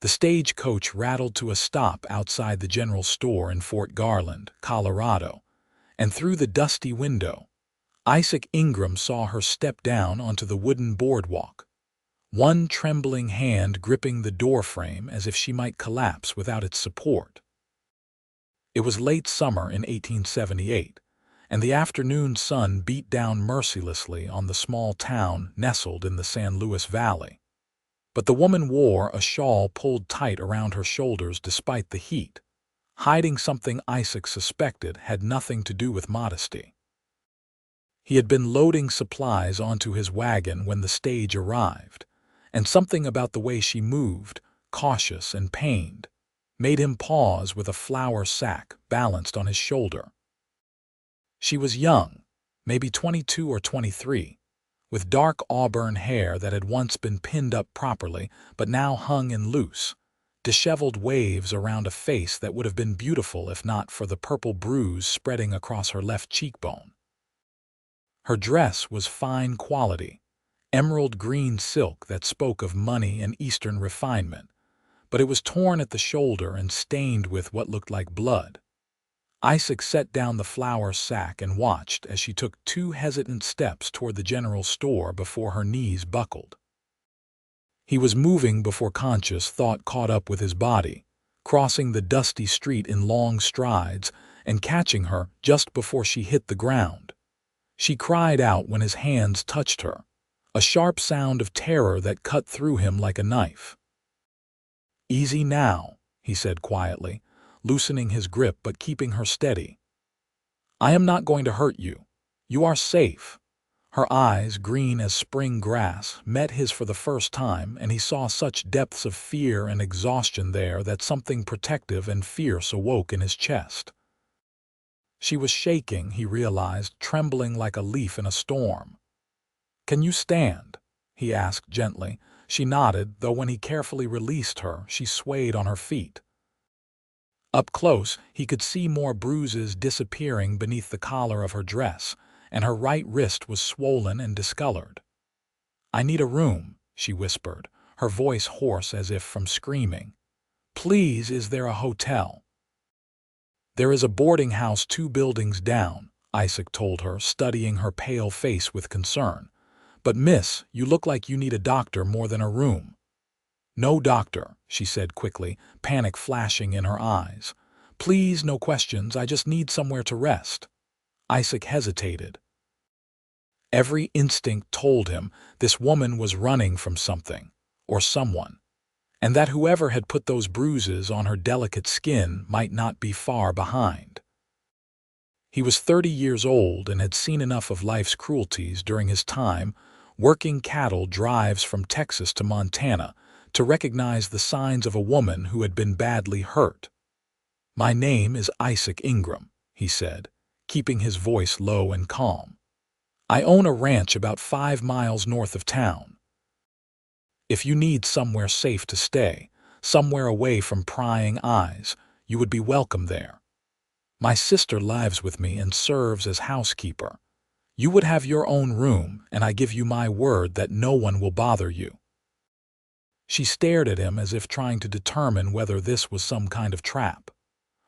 The stagecoach rattled to a stop outside the general store in Fort Garland, Colorado, and through the dusty window, Isaac Ingram saw her step down onto the wooden boardwalk, one trembling hand gripping the doorframe as if she might collapse without its support. It was late summer in 1878, and the afternoon sun beat down mercilessly on the small town nestled in the San Luis Valley. But the woman wore a shawl pulled tight around her shoulders despite the heat, hiding something Isaac suspected had nothing to do with modesty. He had been loading supplies onto his wagon when the stage arrived, and something about the way she moved, cautious and pained, made him pause with a flour sack balanced on his shoulder. She was young, maybe 22 or 23, with dark auburn hair that had once been pinned up properly but now hung in loose, disheveled waves around a face that would have been beautiful if not for the purple bruise spreading across her left cheekbone. Her dress was fine quality, emerald green silk that spoke of money and Eastern refinement, but it was torn at the shoulder and stained with what looked like blood. Isaac set down the flour sack and watched as she took 2 hesitant steps toward the general store before her knees buckled. He was moving before conscious thought caught up with his body, crossing the dusty street in long strides and catching her just before she hit the ground. She cried out when his hands touched her, a sharp sound of terror that cut through him like a knife. "Easy now," he said quietly, loosening his grip but keeping her steady. "I am not going to hurt you. You are safe." Her eyes, green as spring grass, met his for the first time, and he saw such depths of fear and exhaustion there that something protective and fierce awoke in his chest. She was shaking, he realized, trembling like a leaf in a storm. "Can you stand?" he asked gently. She nodded, though when he carefully released her, she swayed on her feet. Up close, he could see more bruises disappearing beneath the collar of her dress, and her right wrist was swollen and discolored. "I need a room," she whispered, her voice hoarse as if from screaming. "Please, is there a hotel?" "There is a boarding house 2 buildings down," Isaac told her, studying her pale face with concern. "But miss, you look like you need a doctor more than a room." "No doctor," she said quickly, panic flashing in her eyes. "Please, no questions, I just need somewhere to rest." Isaac hesitated. Every instinct told him this woman was running from something, or someone, and that whoever had put those bruises on her delicate skin might not be far behind. He was 30 years old and had seen enough of life's cruelties during his time working cattle drives from Texas to Montana to recognize the signs of a woman who had been badly hurt. "My name is Isaac Ingram," he said, keeping his voice low and calm. "I own a ranch about 5 miles north of town. If you need somewhere safe to stay, somewhere away from prying eyes, you would be welcome there. My sister lives with me and serves as housekeeper. You would have your own room, and I give you my word that no one will bother you." She stared at him as if trying to determine whether this was some kind of trap.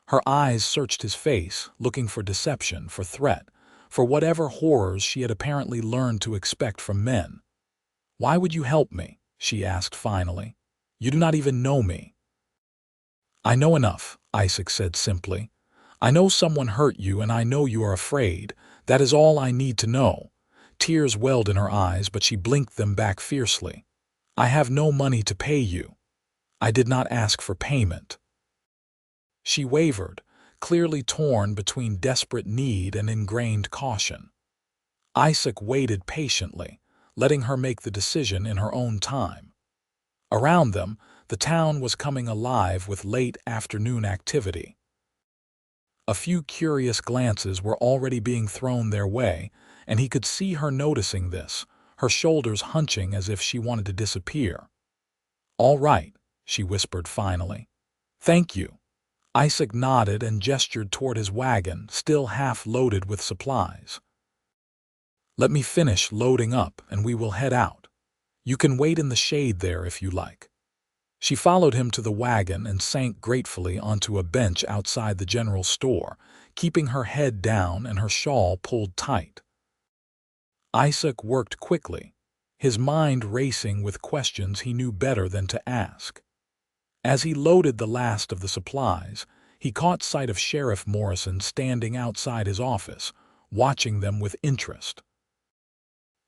Her eyes searched his face, looking for deception, for threat, for whatever horrors she had apparently learned to expect from men. "Why would you help me?" she asked finally. "You do not even know me." "I know enough," Isaac said simply. "I know someone hurt you, and I know you are afraid. That is all I need to know." Tears welled in her eyes, but she blinked them back fiercely. "I have no money to pay you. I did not ask for payment." She wavered, clearly torn between desperate need and ingrained caution. Isaac waited patiently, letting her make the decision in her own time. Around them, the town was coming alive with late afternoon activity. A few curious glances were already being thrown their way, and he could see her noticing this, her shoulders hunching as if she wanted to disappear. "All right," she whispered finally. "Thank you." Isaac nodded and gestured toward his wagon, still half loaded with supplies. "Let me finish loading up and we will head out. You can wait in the shade there if you like." She followed him to the wagon and sank gratefully onto a bench outside the general store, keeping her head down and her shawl pulled tight. Isaac worked quickly, his mind racing with questions he knew better than to ask. As he loaded the last of the supplies, he caught sight of Sheriff Morrison standing outside his office, watching them with interest.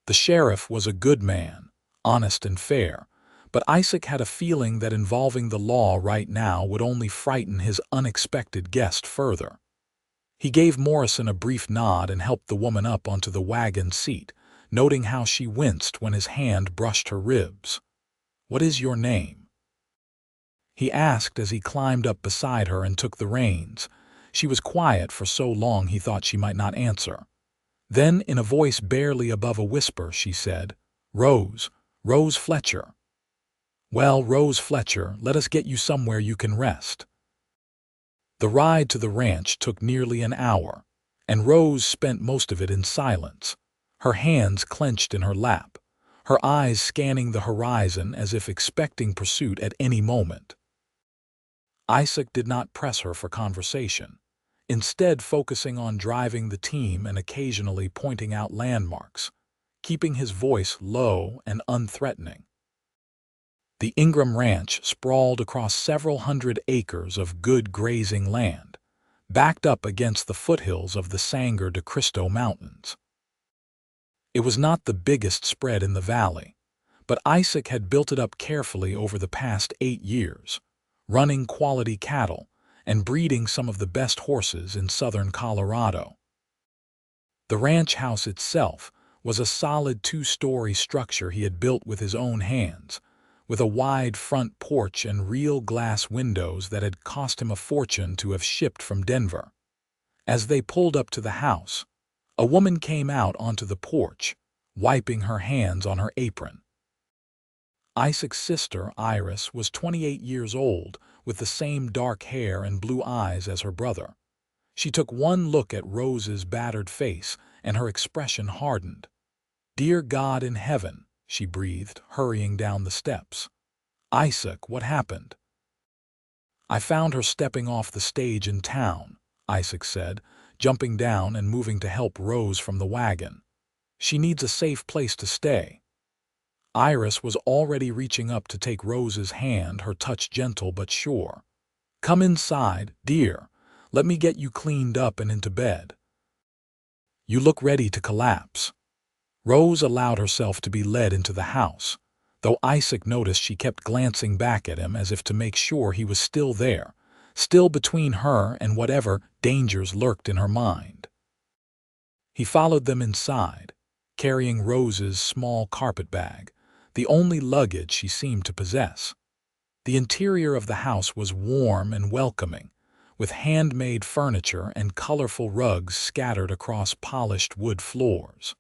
The sheriff was a good man, honest and fair, but Isaac had a feeling that involving the law right now would only frighten his unexpected guest further. He gave Morrison a brief nod and helped the woman up onto the wagon seat, noting how she winced when his hand brushed her ribs. "What is your name?" he asked as he climbed up beside her and took the reins. She was quiet for so long he thought she might not answer. Then, in a voice barely above a whisper, she said, "Rose Fletcher." "Well, Rose Fletcher, let us get you somewhere you can rest." The ride to the ranch took nearly an hour, and Rose spent most of it in silence, her hands clenched in her lap, her eyes scanning the horizon as if expecting pursuit at any moment. Isaac did not press her for conversation, instead focusing on driving the team and occasionally pointing out landmarks, keeping his voice low and unthreatening. The Ingram Ranch sprawled across several hundred acres of good grazing land, backed up against the foothills of the Sangre de Cristo Mountains. It was not the biggest spread in the valley, but Isaac had built it up carefully over the past 8 years, running quality cattle and breeding some of the best horses in southern Colorado. The ranch house itself was a solid 2-story structure he had built with his own hands, with a wide front porch and real glass windows that had cost him a fortune to have shipped from Denver. As they pulled up to the house, a woman came out onto the porch, wiping her hands on her apron. Isaac's sister, Iris, was 28 years old, with the same dark hair and blue eyes as her brother. She took one look at Rose's battered face, and her expression hardened. "Dear God in heaven," she breathed, hurrying down the steps. "Isaac, what happened?" "I found her stepping off the stage in town," Isaac said, jumping down and moving to help Rose from the wagon. "She needs a safe place to stay." Iris was already reaching up to take Rose's hand, her touch gentle but sure. "Come inside, dear. Let me get you cleaned up and into bed. You look ready to collapse." Rose allowed herself to be led into the house, though Isaac noticed she kept glancing back at him as if to make sure he was still there, still between her and whatever dangers lurked in her mind. He followed them inside, carrying Rose's small carpet bag, the only luggage she seemed to possess. The interior of the house was warm and welcoming, with handmade furniture and colorful rugs scattered across polished wood floors.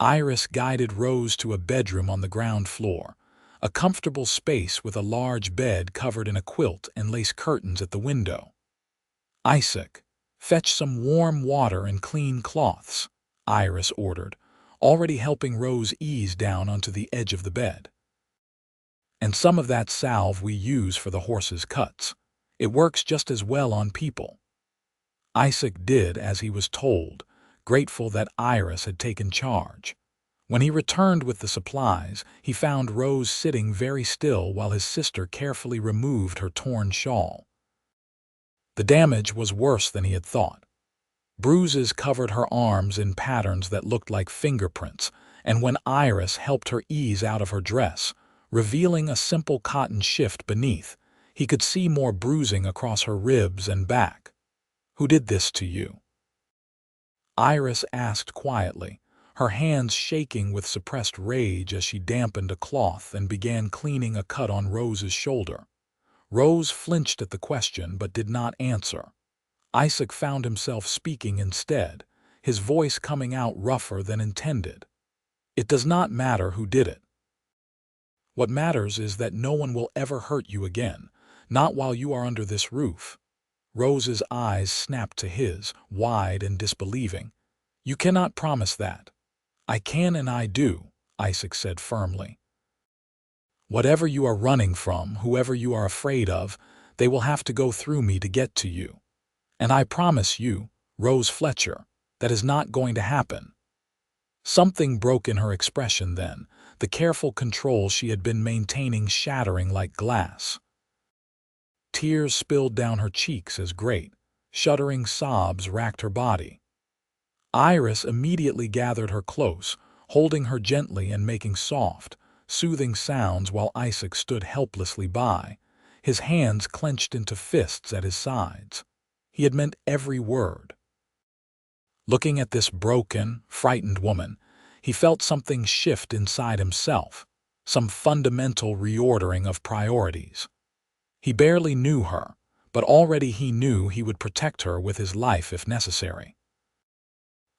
Iris guided Rose to a bedroom on the ground floor, a comfortable space with a large bed covered in a quilt and lace curtains at the window. "Isaac, fetch some warm water and clean cloths," Iris ordered, already helping Rose ease down onto the edge of the bed. "And some of that salve we use for the horse's cuts. It works just as well on people." Isaac did as he was told, grateful that Iris had taken charge. When he returned with the supplies, he found Rose sitting very still while his sister carefully removed her torn shawl. The damage was worse than he had thought. Bruises covered her arms in patterns that looked like fingerprints, and when Iris helped her ease out of her dress, revealing a simple cotton shift beneath, he could see more bruising across her ribs and back. "Who did this to you?" Iris asked quietly, her hands shaking with suppressed rage as she dampened a cloth and began cleaning a cut on Rose's shoulder. Rose flinched at the question but did not answer. Isaac found himself speaking instead, his voice coming out rougher than intended. "It does not matter who did it. What matters is that no one will ever hurt you again, not while you are under this roof." Rose's eyes snapped to his, wide and disbelieving. "You cannot promise that." "I can and I do," Isaac said firmly. Whatever you are running from, whoever you are afraid of, they will have to go through me to get to you. And I promise you, Rose Fletcher, that is not going to happen." Something broke in her expression then, the careful control she had been maintaining shattering like glass. Tears spilled down her cheeks as great, shuddering sobs racked her body. Iris immediately gathered her close, holding her gently and making soft, soothing sounds while Isaac stood helplessly by, his hands clenched into fists at his sides. He had meant every word. Looking at this broken, frightened woman, he felt something shift inside himself, some fundamental reordering of priorities. He barely knew her, but already he knew he would protect her with his life if necessary.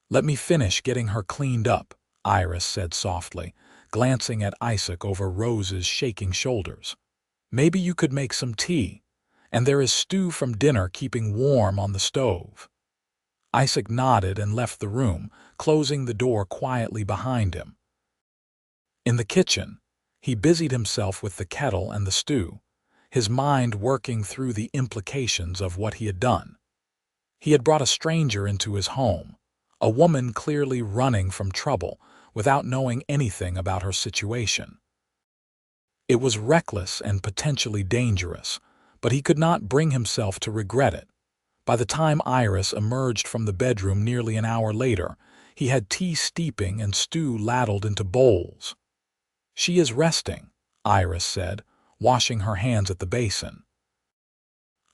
"Let me finish getting her cleaned up," Iris said softly, glancing at Isaac over Rose's shaking shoulders. "Maybe you could make some tea, and there is stew from dinner keeping warm on the stove." Isaac nodded and left the room, closing the door quietly behind him. In the kitchen, he busied himself with the kettle and the stew, his mind working through the implications of what he had done. He had brought a stranger into his home, a woman clearly running from trouble without knowing anything about her situation. It was reckless and potentially dangerous, but he could not bring himself to regret it. By the time Iris emerged from the bedroom nearly an hour later, he had tea steeping and stew ladled into bowls. "She is resting," Iris said, washing her hands at the basin.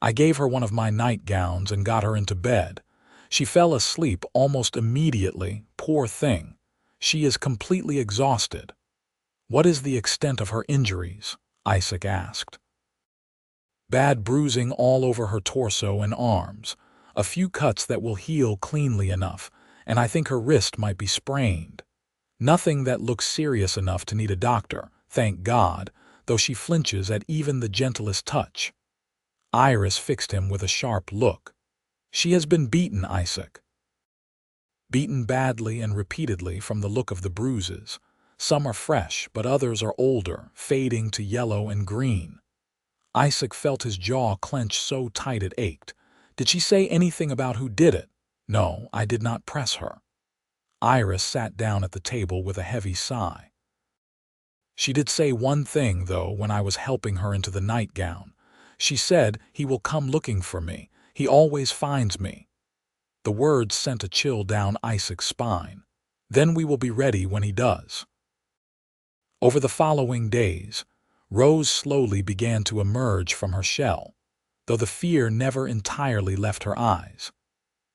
"I gave her one of my nightgowns and got her into bed. She fell asleep almost immediately, poor thing. She is completely exhausted." "What is the extent of her injuries?" Isaac asked. "Bad bruising all over her torso and arms, a few cuts that will heal cleanly enough, and I think her wrist might be sprained. Nothing that looks serious enough to need a doctor, thank God, though she flinches at even the gentlest touch." Iris fixed him with a sharp look. "She has been beaten, Isaac." "Beaten badly and repeatedly from the look of the bruises. Some are fresh, but others are older, fading to yellow and green." Isaac felt his jaw clench so tight it ached. "Did she say anything about who did it?" "No, I did not press her." Iris sat down at the table with a heavy sigh. "She did say one thing, though, when I was helping her into the nightgown. She said, 'He will come looking for me. He always finds me.'" The words sent a chill down Isaac's spine. "Then we will be ready when he does." Over the following days, Rose slowly began to emerge from her shell, though the fear never entirely left her eyes.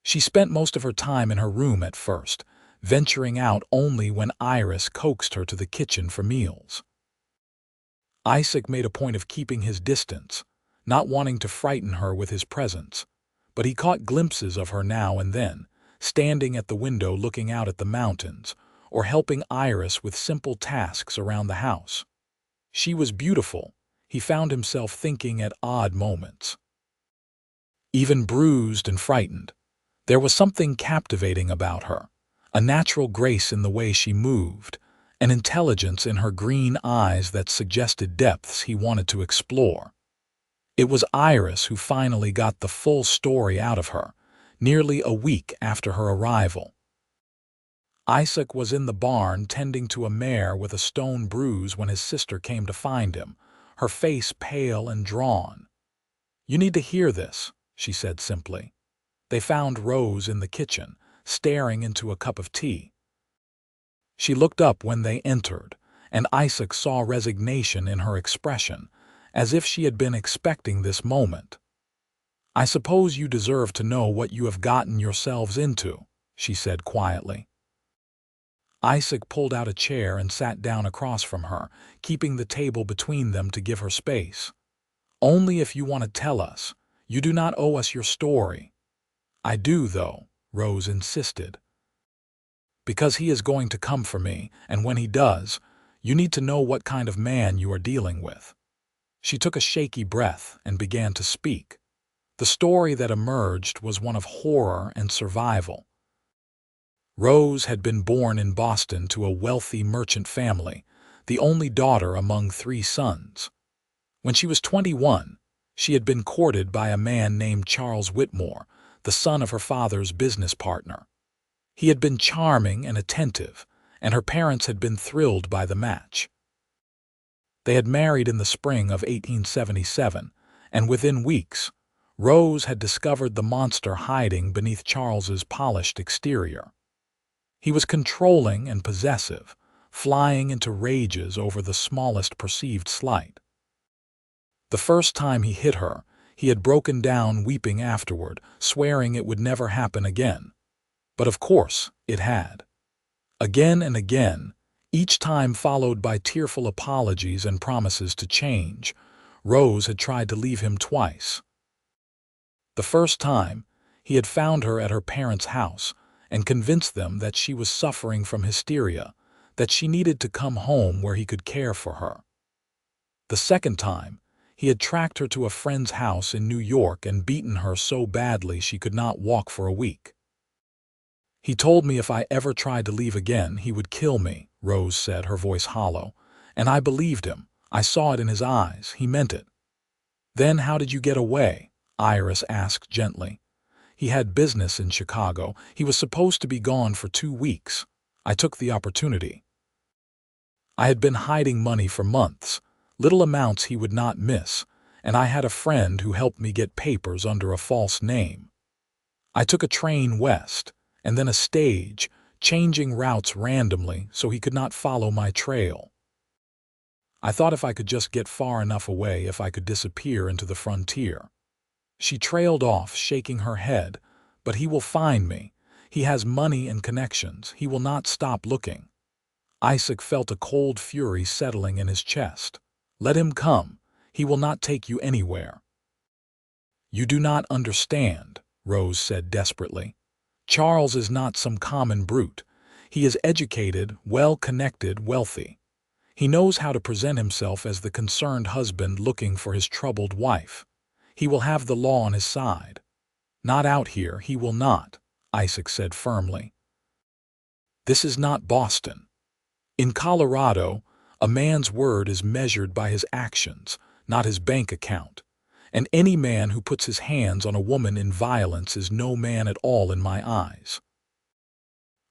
She spent most of her time in her room at first, venturing out only when Iris coaxed her to the kitchen for meals. Isaac made a point of keeping his distance, not wanting to frighten her with his presence, but he caught glimpses of her now and then, standing at the window looking out at the mountains, or helping Iris with simple tasks around the house. She was beautiful, he found himself thinking at odd moments. Even bruised and frightened, there was something captivating about her, a natural grace in the way she moved, an intelligence in her green eyes that suggested depths he wanted to explore. It was Iris who finally got the full story out of her, nearly a week after her arrival. Isaac was in the barn tending to a mare with a stone bruise when his sister came to find him, her face pale and drawn. "You need to hear this," she said simply. They found Rose in the kitchen, staring into a cup of tea. She looked up when they entered, and Isaac saw resignation in her expression, as if she had been expecting this moment. "I suppose you deserve to know what you have gotten yourselves into," she said quietly. Isaac pulled out a chair and sat down across from her, keeping the table between them to give her space. "Only if you want to tell us. You do not owe us your story." "I do, though," Rose insisted. "Because he is going to come for me, and when he does, you need to know what kind of man you are dealing with." She took a shaky breath and began to speak. The story that emerged was one of horror and survival. Rose had been born in Boston to a wealthy merchant family, the only daughter among 3 sons. When she was 21, she had been courted by a man named Charles Whitmore, the son of her father's business partner. He had been charming and attentive, and her parents had been thrilled by the match. They had married in the spring of 1877, and within weeks, Rose had discovered the monster hiding beneath Charles's polished exterior. He was controlling and possessive, flying into rages over the smallest perceived slight. The first time he hit her, he had broken down weeping afterward, swearing it would never happen again. But of course, it had. Again and again, each time followed by tearful apologies and promises to change, Rose had tried to leave him twice. The first time, he had found her at her parents' house and convinced them that she was suffering from hysteria, that she needed to come home where he could care for her. The second time, he had tracked her to a friend's house in New York and beaten her so badly she could not walk for a week. "He told me if I ever tried to leave again, he would kill me," Rose said, her voice hollow. "And I believed him. I saw it in his eyes. He meant it." "Then how did you get away?" Iris asked gently. "He had business in Chicago. He was supposed to be gone for 2 weeks. I took the opportunity. I had been hiding money for months, little amounts he would not miss, and I had a friend who helped me get papers under a false name. I took a train west, and then a stage, changing routes randomly so he could not follow my trail. I thought if I could just get far enough away, if I could disappear into the frontier." She trailed off, shaking her head. "But he will find me. He has money and connections. He will not stop looking." Isaac felt a cold fury settling in his chest. "Let him come. He will not take you anywhere." "You do not understand," Rose said desperately. "Charles is not some common brute. He is educated, well-connected, wealthy. He knows how to present himself as the concerned husband looking for his troubled wife. He will have the law on his side." "Not out here, he will not," Isaac said firmly. "This is not Boston. In Colorado, a man's word is measured by his actions, not his bank account. And any man who puts his hands on a woman in violence is no man at all in my eyes."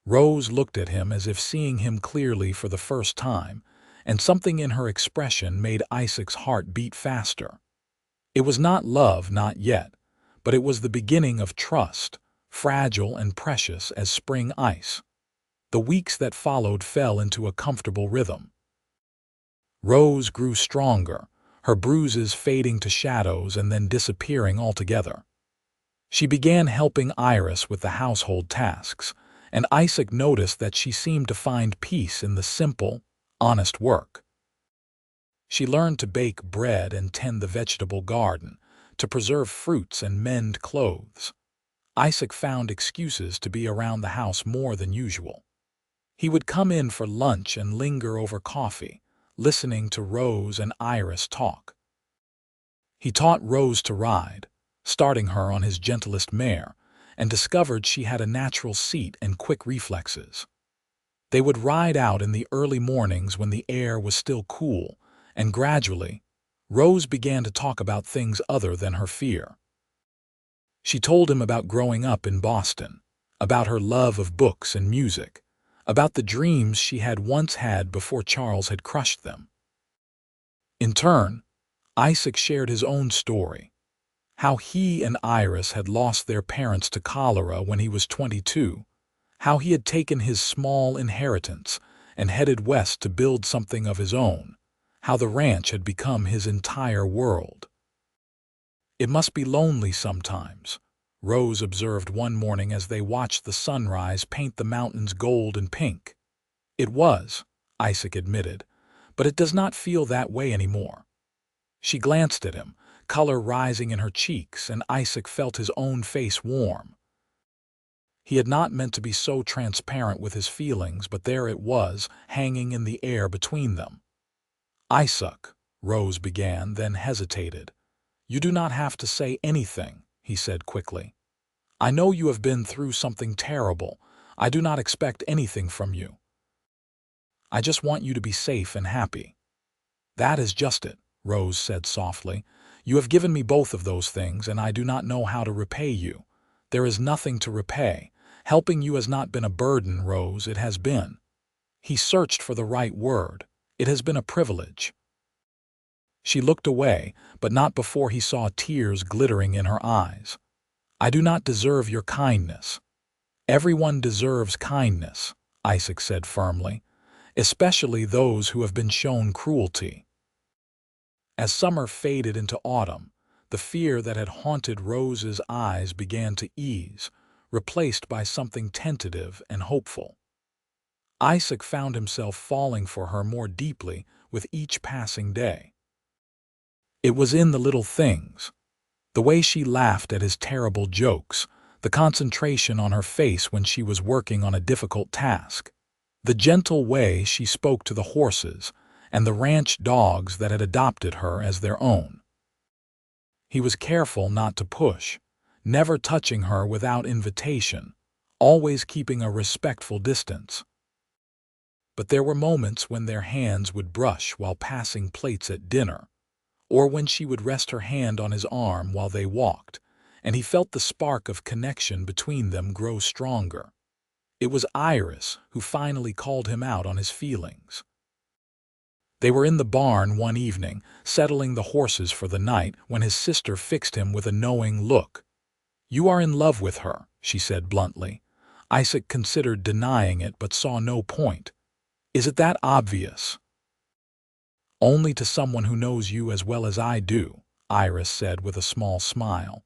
Rose looked at him as if seeing him clearly for the first time, and something in her expression made Isaac's heart beat faster. It was not love, not yet, but it was the beginning of trust, fragile and precious as spring ice. The weeks that followed fell into a comfortable rhythm. Rose grew stronger, her bruises fading to shadows and then disappearing altogether. She began helping Iris with the household tasks, and Isaac noticed that she seemed to find peace in the simple, honest work. She learned to bake bread and tend the vegetable garden, to preserve fruits and mend clothes. Isaac found excuses to be around the house more than usual. He would come in for lunch and linger over coffee, listening to Rose and Iris talk. He taught Rose to ride, starting her on his gentlest mare, and discovered she had a natural seat and quick reflexes. They would ride out in the early mornings when the air was still cool, and gradually, Rose began to talk about things other than her fear. She told him about growing up in Boston, about her love of books and music, about the dreams she had once had before Charles had crushed them. In turn, Isaac shared his own story, how he and Iris had lost their parents to cholera when he was 22, how he had taken his small inheritance and headed west to build something of his own, how the ranch had become his entire world. "It must be lonely sometimes," Rose observed one morning as they watched the sunrise paint the mountains gold and pink. "It was," Isaac admitted, "but it does not feel that way anymore." She glanced at him, color rising in her cheeks, and Isaac felt his own face warm. He had not meant to be so transparent with his feelings, but there it was, hanging in the air between them. "Isaac," Rose began, then hesitated. "You do not have to say anything," he said quickly. "I know you have been through something terrible. I do not expect anything from you." I just want you to be safe and happy." "That is just it," Rose said softly. "You have given me both of those things, and I do not know how to repay you. There is nothing to repay. Helping you has not been a burden, Rose, it has been—" He searched for the right word. "It has been a privilege." She looked away, but not before he saw tears glittering in her eyes. "I do not deserve your kindness." "Everyone deserves kindness," Isaac said firmly, "especially those who have been shown cruelty." As summer faded into autumn, the fear that had haunted Rose's eyes began to ease, replaced by something tentative and hopeful. Isaac found himself falling for her more deeply with each passing day. It was in the little things. The way she laughed at his terrible jokes, the concentration on her face when she was working on a difficult task, the gentle way she spoke to the horses and the ranch dogs that had adopted her as their own. He was careful not to push, never touching her without invitation, always keeping a respectful distance. But there were moments when their hands would brush while passing plates at dinner, or when she would rest her hand on his arm while they walked, and he felt the spark of connection between them grow stronger. It was Iris who finally called him out on his feelings. They were in the barn one evening, settling the horses for the night, when his sister fixed him with a knowing look. "You are in love with her," she said bluntly. Isaac considered denying it but saw no point. "Is it that obvious?" "Only to someone who knows you as well as I do," Iris said with a small smile.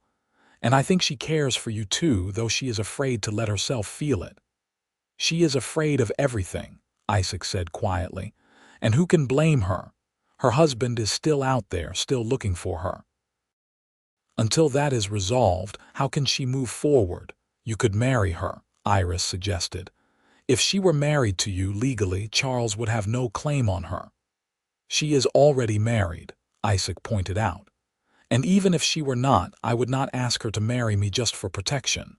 "And I think she cares for you too, though she is afraid to let herself feel it." "She is afraid of everything," Isaac said quietly. "And who can blame her? Her husband is still out there, still looking for her. Until that is resolved, how can she move forward? You could marry her," Iris suggested. "If she were married to you legally, Charles would have no claim on her." "She is already married," Isaac pointed out. "And even if she were not, I would not ask her to marry me just for protection.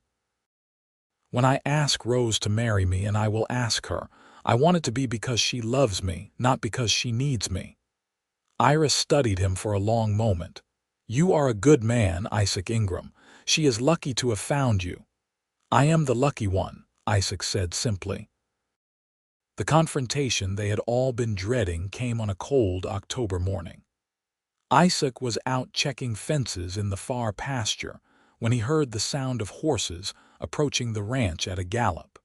When I ask Rose to marry me, and I will ask her, I want it to be because she loves me, not because she needs me." Iris studied him for a long moment. "You are a good man, Isaac Ingram. She is lucky to have found you." "I am the lucky one," Isaac said simply. The confrontation they had all been dreading came on a cold October morning. Isaac was out checking fences in the far pasture when he heard the sound of horses approaching the ranch at a gallop.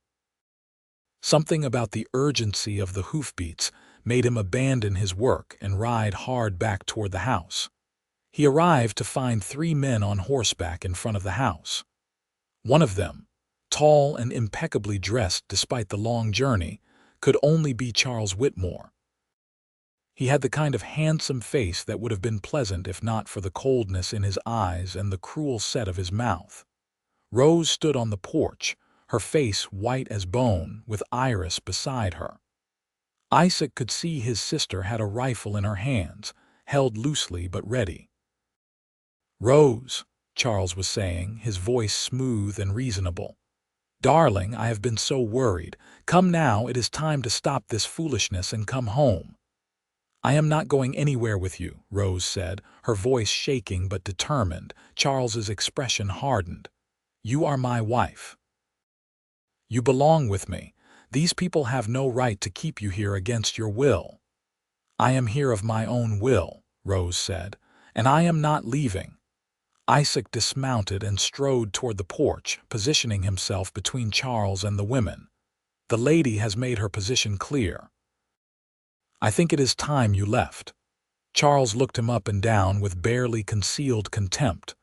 Something about the urgency of the hoofbeats made him abandon his work and ride hard back toward the house. He arrived to find 3 men on horseback in front of the house. One of them, tall and impeccably dressed despite the long journey, could only be Charles Whitmore. He had the kind of handsome face that would have been pleasant if not for the coldness in his eyes and the cruel set of his mouth. Rose stood on the porch, her face white as bone, with Iris beside her. Isaac could see his sister had a rifle in her hands, held loosely but ready. "Rose," Charles was saying, his voice smooth and reasonable. "Darling, I have been so worried. Come now, it is time to stop this foolishness and come home." "I am not going anywhere with you," Rose said, her voice shaking but determined. Charles's expression hardened. "You are my wife. You belong with me. These people have no right to keep you here against your will." "I am here of my own will," Rose said, "and I am not leaving." Isaac dismounted and strode toward the porch, positioning himself between Charles and the women. "The lady has made her position clear. I think it is time you left." Charles looked him up and down with barely concealed contempt.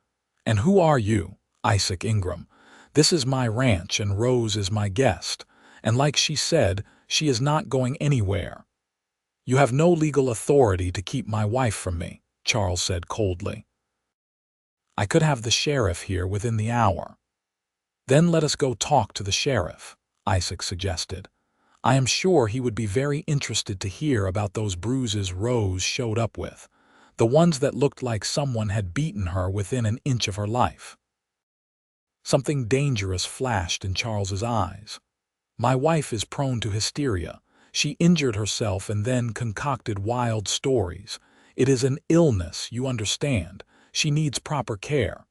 "And who are you?" "Isaac Ingram. This is my ranch and Rose is my guest, and like she said, she is not going anywhere." "You have no legal authority to keep my wife from me," Charles said coldly. "I could have the sheriff here within the hour." "Then let us go talk to the sheriff," Isaac suggested. "I am sure he would be very interested to hear about those bruises Rose showed up with, the ones that looked like someone had beaten her within an inch of her life." Something dangerous flashed in Charles's eyes. "My wife is prone to hysteria. She injured herself and then concocted wild stories. It is an illness, you understand. She needs proper care.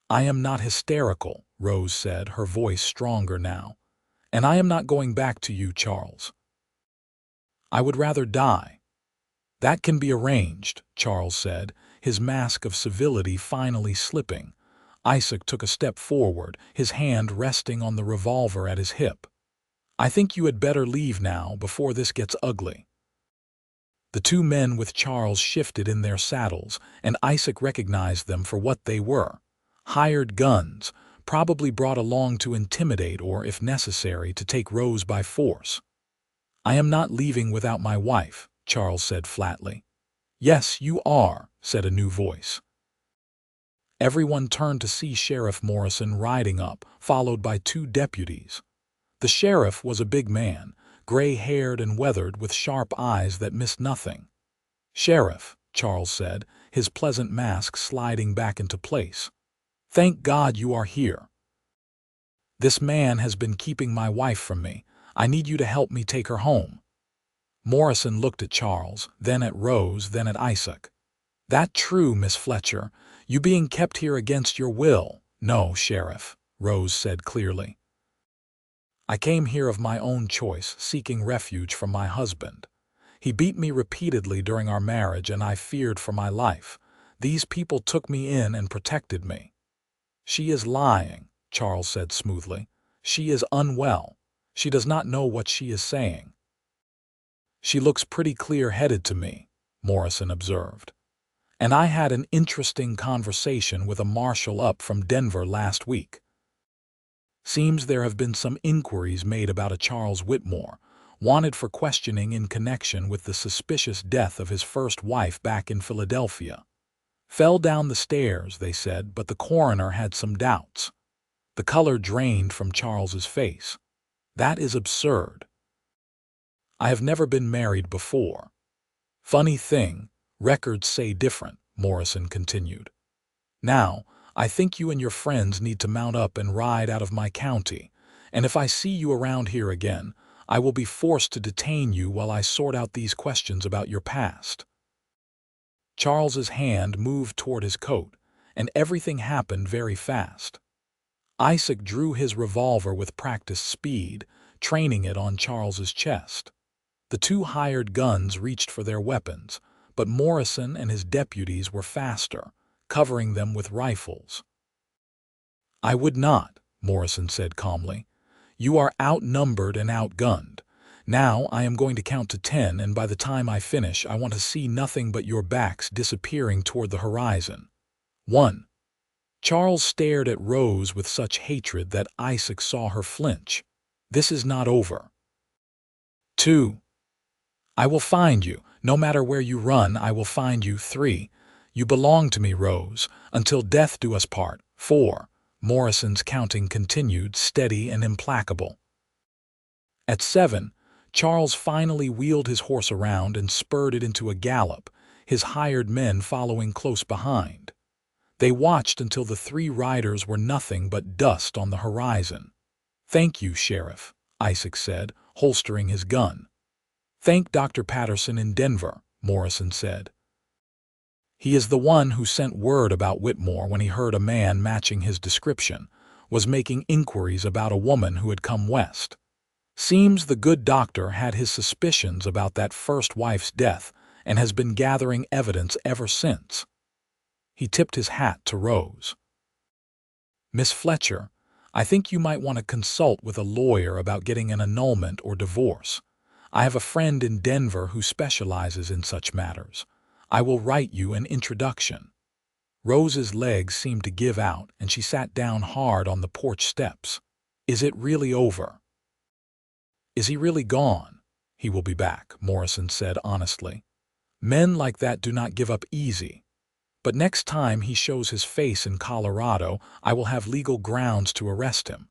I am not hysterical, Rose said, her voice stronger now. And I am not going back to you, Charles. I would rather die. That can be arranged, Charles said, his mask of civility finally slipping. Isaac took a step forward, his hand resting on the revolver at his hip. I think you had better leave now before this gets ugly. The two men with Charles shifted in their saddles, and Isaac recognized them for what they were. Hired guns, probably brought along to intimidate or, if necessary, to take Rose by force. I am not leaving without my wife, Charles said flatly. Yes, you are, said a new voice. Everyone turned to see Sheriff Morrison riding up, followed by two deputies. The sheriff was a big man, gray-haired and weathered with sharp eyes that missed nothing. Sheriff, Charles said, his pleasant mask sliding back into place. Thank God you are here. This man has been keeping my wife from me. I need you to help me take her home. Morrison looked at Charles, then at Rose, then at Isaac. That true, Miss Fletcher? You being kept here against your will? No, Sheriff, Rose said clearly. I came here of my own choice, seeking refuge from my husband. He beat me repeatedly during our marriage, and I feared for my life. These people took me in and protected me. She is lying, Charles said smoothly. She is unwell. She does not know what she is saying. She looks pretty clear-headed to me, Morrison observed. And I had an interesting conversation with a marshal up from Denver last week. Seems there have been some inquiries made about a Charles Whitmore, wanted for questioning in connection with the suspicious death of his first wife back in Philadelphia. Fell down the stairs, they said, but the coroner had some doubts. The color drained from Charles's face. That is absurd. I have never been married before. Funny thing, records say different, Morrison continued. Now, I think you and your friends need to mount up and ride out of my county, and if I see you around here again, I will be forced to detain you while I sort out these questions about your past. Charles's hand moved toward his coat, and everything happened very fast. Isaac drew his revolver with practiced speed, training it on Charles's chest. The two hired guns reached for their weapons, but Morrison and his deputies were faster, covering them with rifles. I would not, Morrison said calmly. You are outnumbered and outgunned. Now I am going to count to 10, and by the time I finish, I want to see nothing but your backs disappearing toward the horizon. 1. Charles stared at Rose with such hatred that Isaac saw her flinch. This is not over. 2. I will find you. No matter where you run, I will find you. 3. You belong to me, Rose, until death do us part. 4. Morrison's counting continued, steady and implacable. At 7, Charles finally wheeled his horse around and spurred it into a gallop, his hired men following close behind. They watched until the three riders were nothing but dust on the horizon. Thank you, Sheriff, Isaac said, holstering his gun. Thank Dr. Patterson in Denver, Morrison said. He is the one who sent word about Whitmore when he heard a man matching his description, was making inquiries about a woman who had come west. Seems the good doctor had his suspicions about that first wife's death and has been gathering evidence ever since. He tipped his hat to Rose. Miss Fletcher, I think you might want to consult with a lawyer about getting an annulment or divorce. I have a friend in Denver who specializes in such matters. I will write you an introduction. Rose's legs seemed to give out, and she sat down hard on the porch steps. Is it really over? Is he really gone? He will be back, Morrison said honestly. Men like that do not give up easy. But next time he shows his face in Colorado, I will have legal grounds to arrest him.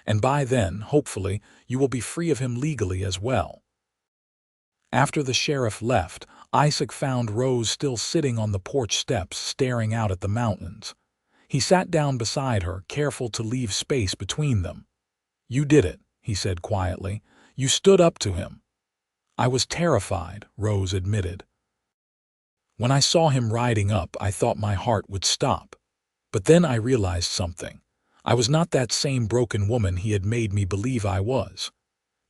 And by then, hopefully, you will be free of him legally as well. After the sheriff left, Isaac found Rose still sitting on the porch steps staring out at the mountains. He sat down beside her, careful to leave space between them. You did it, he said quietly. You stood up to him. I was terrified, Rose admitted. When I saw him riding up, I thought my heart would stop. But then I realized something. I was not that same broken woman he had made me believe I was.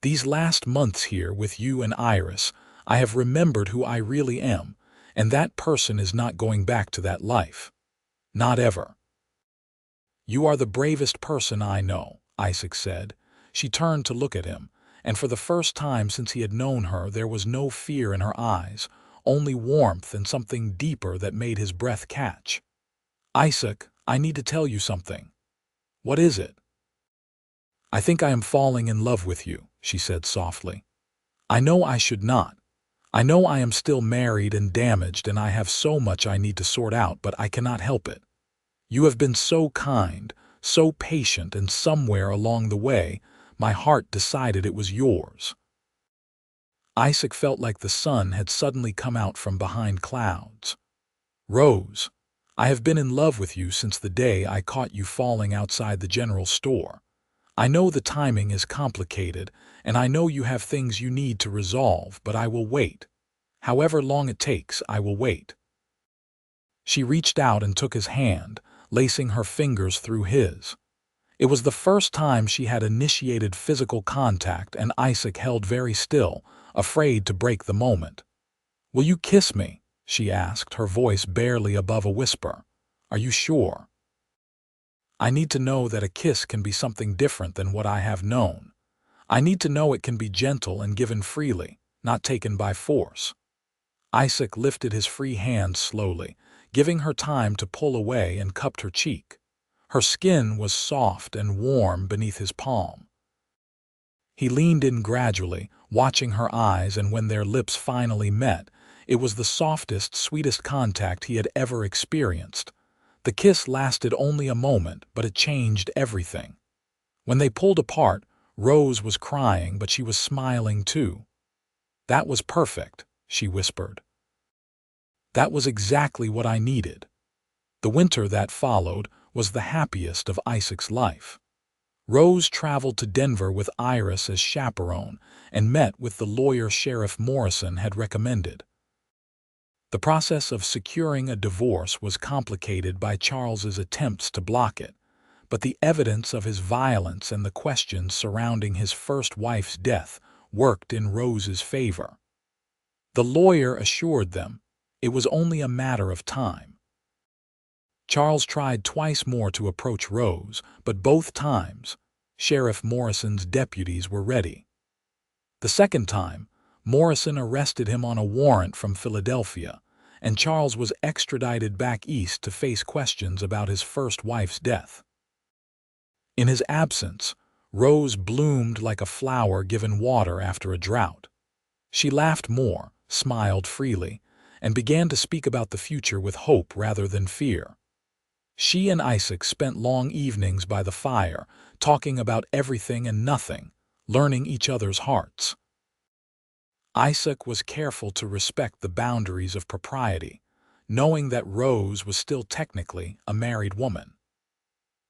These last months here with you and Iris, I have remembered who I really am, and that person is not going back to that life. Not ever. You are the bravest person I know, Isaac said. She turned to look at him, and for the first time since he had known her, there was no fear in her eyes, only warmth and something deeper that made his breath catch. Isaac, I need to tell you something. What is it? I think I am falling in love with you, she said softly. I know I should not. I know I am still married and damaged, and I have so much I need to sort out, but I cannot help it. You have been so kind, so patient, and somewhere along the way, my heart decided it was yours. Isaac felt like the sun had suddenly come out from behind clouds. Rose, I have been in love with you since the day I caught you falling outside the general store. I know the timing is complicated, and I know you have things you need to resolve, but I will wait. However long it takes, I will wait. She reached out and took his hand, lacing her fingers through his. It was the first time she had initiated physical contact, and Isaac held very still, afraid to break the moment. Will you kiss me? She asked, her voice barely above a whisper. Are you sure? I need to know that a kiss can be something different than what I have known. I need to know it can be gentle and given freely, not taken by force. Isaac lifted his free hand slowly, giving her time to pull away, and cupped her cheek. Her skin was soft and warm beneath his palm. He leaned in gradually, watching her eyes, and when their lips finally met, it was the softest, sweetest contact he had ever experienced. The kiss lasted only a moment, but it changed everything. When they pulled apart, Rose was crying, but she was smiling too. That was perfect, she whispered. That was exactly what I needed. The winter that followed was the happiest of Isaac's life. Rose traveled to Denver with Iris as chaperone and met with the lawyer Sheriff Morrison had recommended. The process of securing a divorce was complicated by Charles's attempts to block it, but the evidence of his violence and the questions surrounding his first wife's death worked in Rose's favor. The lawyer assured them it was only a matter of time. Charles tried twice more to approach Rose, but both times, Sheriff Morrison's deputies were ready. The second time, Morrison arrested him on a warrant from Philadelphia, and Charles was extradited back east to face questions about his first wife's death. In his absence, Rose bloomed like a flower given water after a drought. She laughed more, smiled freely, and began to speak about the future with hope rather than fear. She and Isaac spent long evenings by the fire, talking about everything and nothing, learning each other's hearts. Isaac was careful to respect the boundaries of propriety, knowing that Rose was still technically a married woman.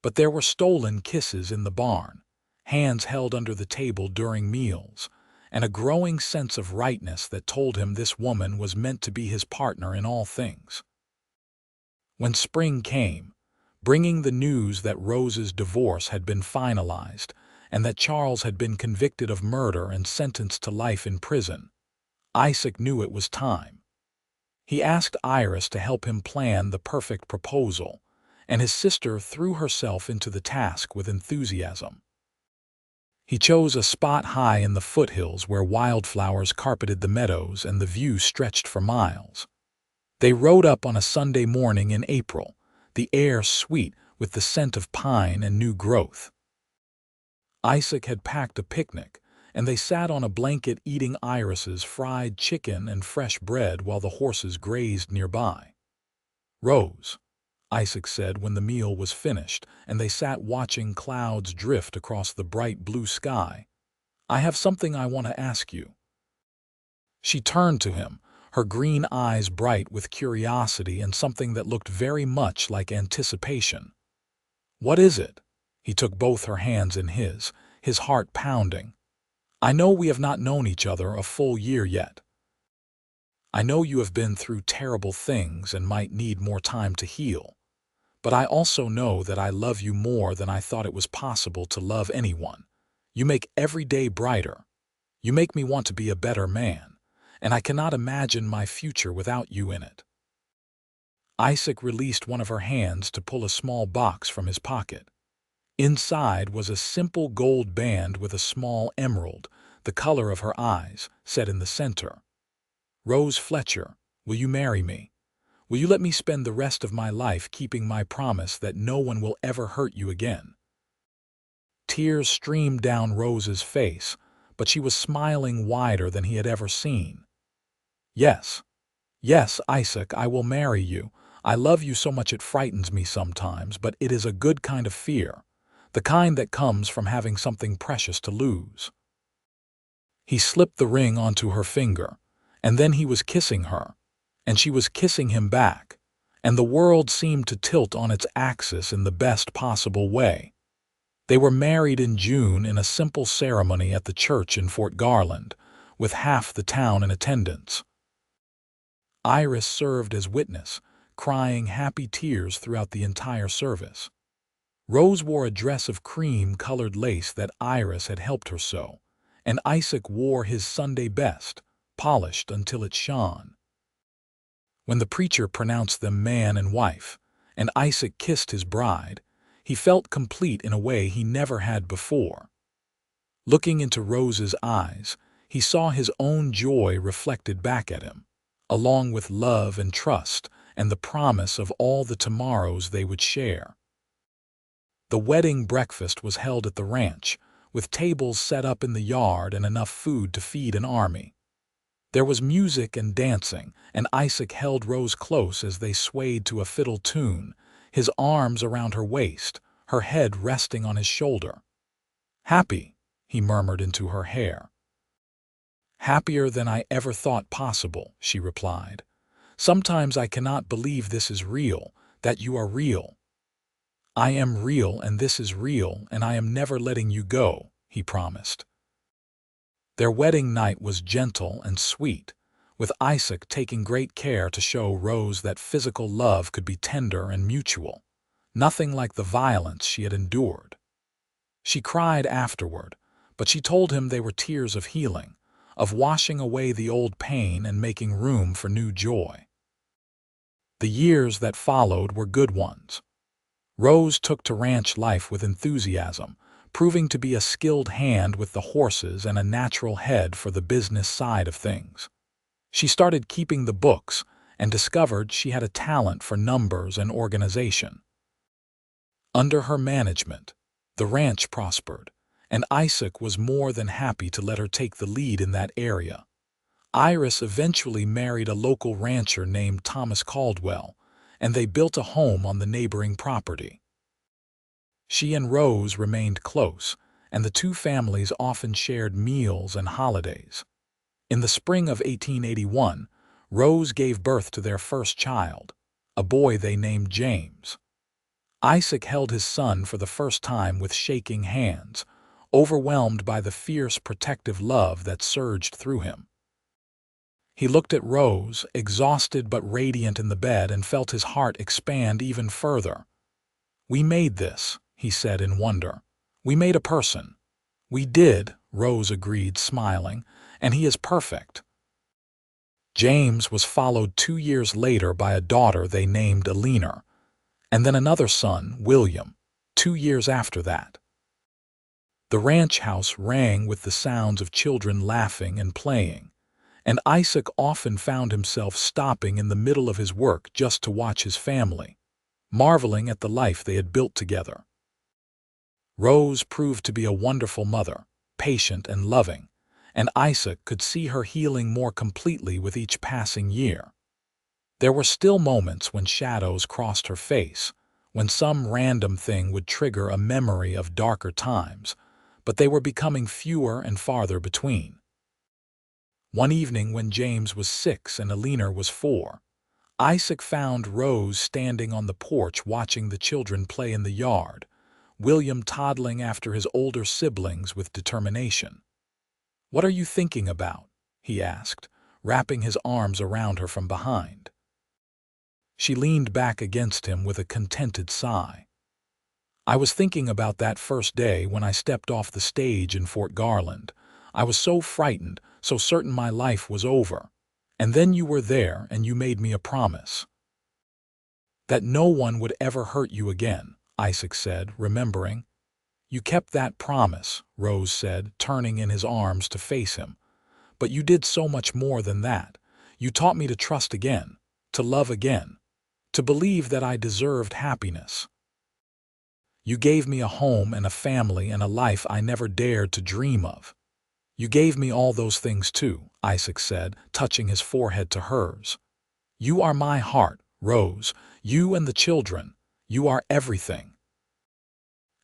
But there were stolen kisses in the barn, hands held under the table during meals, and a growing sense of rightness that told him this woman was meant to be his partner in all things. When spring came, bringing the news that Rose's divorce had been finalized and that Charles had been convicted of murder and sentenced to life in prison, Isaac knew it was time. He asked Iris to help him plan the perfect proposal, and his sister threw herself into the task with enthusiasm. He chose a spot high in the foothills where wildflowers carpeted the meadows and the view stretched for miles. They rode up on a Sunday morning in April, the air sweet with the scent of pine and new growth. Isaac had packed a picnic, and they sat on a blanket eating Iris's fried chicken and fresh bread while the horses grazed nearby. Rose, Isaac said when the meal was finished and they sat watching clouds drift across the bright blue sky, I have something I want to ask you. She turned to him, her green eyes bright with curiosity and something that looked very much like anticipation. What is it? He took both her hands in his heart pounding. I know we have not known each other a full year yet. I know you have been through terrible things and might need more time to heal. But I also know that I love you more than I thought it was possible to love anyone. You make every day brighter. You make me want to be a better man, and I cannot imagine my future without you in it. Isaac released one of her hands to pull a small box from his pocket. Inside was a simple gold band with a small emerald, the color of her eyes, set in the center. Rose Fletcher, will you marry me? Will you let me spend the rest of my life keeping my promise that no one will ever hurt you again? Tears streamed down Rose's face, but she was smiling wider than he had ever seen. Yes, yes, Isaac, I will marry you. I love you so much it frightens me sometimes, but it is a good kind of fear, the kind that comes from having something precious to lose. He slipped the ring onto her finger, and then he was kissing her, and she was kissing him back, and the world seemed to tilt on its axis in the best possible way. They were married in June in a simple ceremony at the church in Fort Garland, with half the town in attendance. Iris served as witness, crying happy tears throughout the entire service. Rose wore a dress of cream-colored lace that Iris had helped her sew, and Isaac wore his Sunday best, polished until it shone. When the preacher pronounced them man and wife, and Isaac kissed his bride, he felt complete in a way he never had before. Looking into Rose's eyes, he saw his own joy reflected back at him, along with love and trust and the promise of all the tomorrows they would share. The wedding breakfast was held at the ranch, with tables set up in the yard and enough food to feed an army. There was music and dancing, and Isaac held Rose close as they swayed to a fiddle tune, his arms around her waist, her head resting on his shoulder. "Happy," he murmured into her hair. "Happier than I ever thought possible," she replied. "Sometimes I cannot believe this is real, that you are real." "I am real and this is real and I am never letting you go," he promised. Their wedding night was gentle and sweet, with Isaac taking great care to show Rose that physical love could be tender and mutual, nothing like the violence she had endured. She cried afterward, but she told him they were tears of healing, of washing away the old pain and making room for new joy. The years that followed were good ones. Rose took to ranch life with enthusiasm, proving to be a skilled hand with the horses and a natural head for the business side of things. She started keeping the books and discovered she had a talent for numbers and organization. Under her management, the ranch prospered, and Isaac was more than happy to let her take the lead in that area. Iris eventually married a local rancher named Thomas Caldwell, and they built a home on the neighboring property. She and Rose remained close, and the two families often shared meals and holidays. In the spring of 1881, Rose gave birth to their first child, a boy they named James. Isaac held his son for the first time with shaking hands, overwhelmed by the fierce protective love that surged through him. He looked at Rose, exhausted but radiant in the bed, and felt his heart expand even further. "We made this," he said in wonder. "We made a person." "We did," Rose agreed, smiling, "and he is perfect." James was followed 2 years later by a daughter they named Eleanor, and then another son, William, 2 years after that. The ranch house rang with the sounds of children laughing and playing, and Isaac often found himself stopping in the middle of his work just to watch his family, marveling at the life they had built together. Rose proved to be a wonderful mother, patient and loving, and Isaac could see her healing more completely with each passing year. There were still moments when shadows crossed her face, when some random thing would trigger a memory of darker times, but they were becoming fewer and farther between. One evening when James was 6 and Eleanor was 4, Isaac found Rose standing on the porch watching the children play in the yard, William toddling after his older siblings with determination. "What are you thinking about?" he asked, wrapping his arms around her from behind. She leaned back against him with a contented sigh. "I was thinking about that first day when I stepped off the stage in Fort Garland. I was so frightened, so certain my life was over. And then you were there and you made me a promise. That no one would ever hurt you again," Isaac said, remembering. "You kept that promise," Rose said, turning in his arms to face him. "But you did so much more than that. You taught me to trust again, to love again, to believe that I deserved happiness. You gave me a home and a family and a life I never dared to dream of." "You gave me all those things too," Isaac said, touching his forehead to hers. "You are my heart, Rose, you and the children. You are everything."